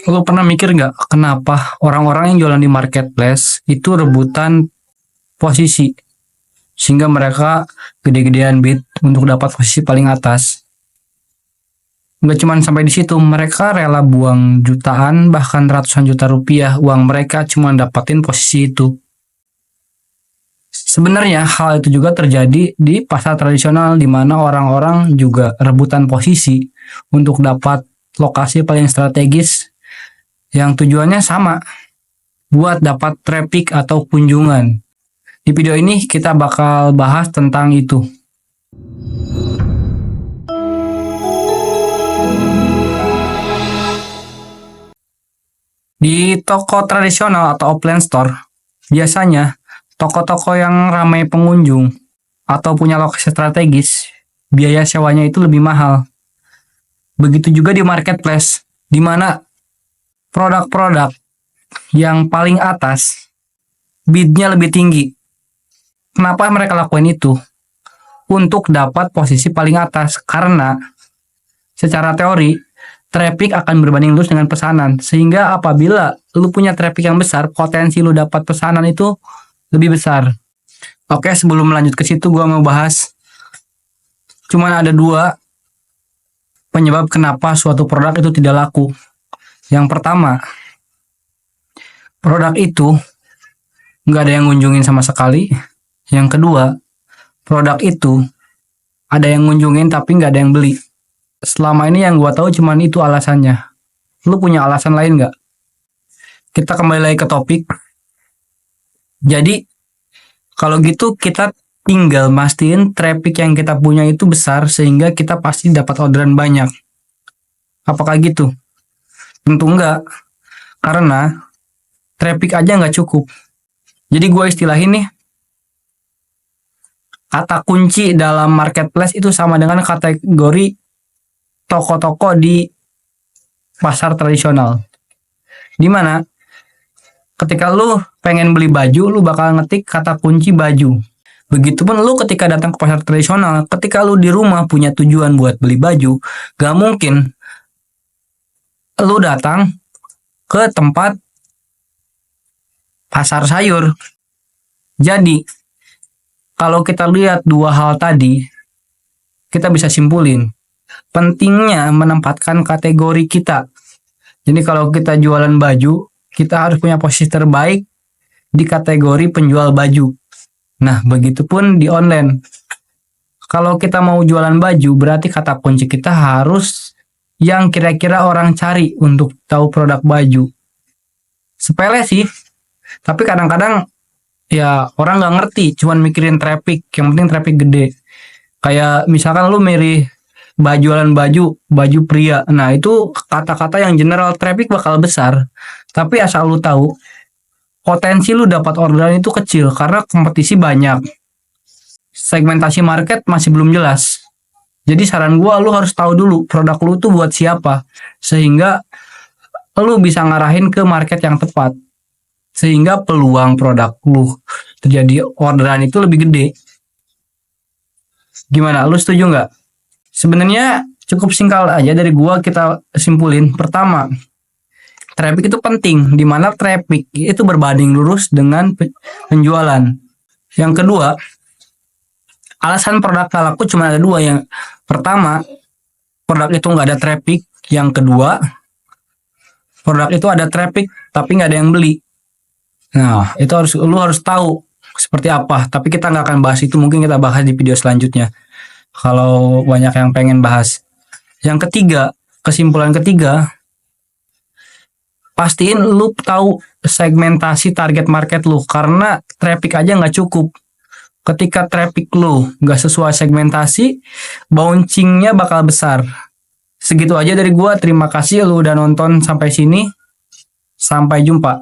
Lo pernah mikir nggak kenapa orang-orang yang jualan di marketplace itu rebutan posisi sehingga mereka gede-gedean bid untuk dapat posisi paling atas? Nggak cuma sampai di situ, mereka rela buang jutaan bahkan ratusan juta rupiah uang mereka cuma dapatin posisi itu. Sebenarnya hal itu juga terjadi di pasar tradisional di mana orang-orang juga rebutan posisi untuk dapat lokasi paling strategis yang tujuannya sama, buat dapat traffic atau kunjungan. Di video ini kita bakal bahas tentang itu. Di toko tradisional atau offline store, biasanya toko-toko yang ramai pengunjung atau punya lokasi strategis, biaya sewanya itu lebih mahal. Begitu juga di marketplace, di mana produk-produk yang paling atas bidnya lebih tinggi. Kenapa mereka lakukan itu? Untuk dapat posisi paling atas, karena secara teori traffic akan berbanding lurus dengan pesanan, sehingga apabila lu punya traffic yang besar, potensi lu dapat pesanan itu lebih besar. Oke, sebelum lanjut ke situ gua mau bahas cuman ada dua penyebab kenapa suatu produk itu tidak laku. Yang pertama, produk itu nggak ada yang ngunjungin sama sekali. Yang kedua, produk itu ada yang ngunjungin tapi nggak ada yang beli. Selama ini yang gua tahu cuman itu alasannya. Lu punya alasan lain nggak? Kita kembali lagi ke topik. Jadi, kalau gitu kita tinggal mastiin traffic yang kita punya itu besar sehingga kita pasti dapat orderan banyak. Apakah gitu? Tentu enggak. Karena traffic aja nggak cukup. Jadi gua istilahin nih, kata kunci dalam marketplace itu sama dengan kategori toko-toko di pasar tradisional. Dimana ketika lu pengen beli baju, lu bakal ngetik kata kunci baju. Begitupun lu ketika datang ke pasar tradisional, ketika lu di rumah punya tujuan buat beli baju, gak mungkin lu datang ke tempat pasar sayur. Jadi, kalau kita lihat dua hal tadi, kita bisa simpulin pentingnya menempatkan kategori kita. Jadi kalau kita jualan baju, kita harus punya posisi terbaik di kategori penjual baju. Nah, begitupun di online. Kalau kita mau jualan baju, berarti kata kunci kita harus yang kira-kira orang cari untuk tahu produk baju. Sepele sih, tapi kadang-kadang ya orang nggak ngerti, cuman mikirin traffic, yang penting traffic gede. Kayak misalkan lu milih jualan baju pria. Nah, itu kata-kata yang general, traffic bakal besar. Tapi asal lu tahu, potensi lu dapat orderan itu kecil karena kompetisi banyak. Segmentasi market masih belum jelas. Jadi saran gua, lu harus tahu dulu produk lu tuh buat siapa, sehingga lu bisa ngarahin ke market yang tepat. Sehingga peluang produk lu terjadi orderan itu lebih gede. Gimana? Lu setuju nggak? Sebenarnya cukup singkat aja dari gua, kita simpulin. Pertama, traffic itu penting, di mana traffic itu berbanding lurus dengan penjualan. Yang kedua, alasan produk gak laku cuma ada dua. Yang pertama, produk itu nggak ada traffic. Yang kedua, produk itu ada traffic tapi nggak ada yang beli. Nah, itu lu harus tahu seperti apa. Tapi kita nggak akan bahas itu, mungkin kita bahas di video selanjutnya kalau banyak yang pengen bahas. Yang ketiga, kesimpulan ketiga, pastiin lu tahu segmentasi target market lu, karena traffic aja nggak cukup. Ketika traffic lu nggak sesuai segmentasi, bouncingnya bakal besar. Segitu aja dari gua. Terima kasih lu udah nonton sampai sini. Sampai jumpa.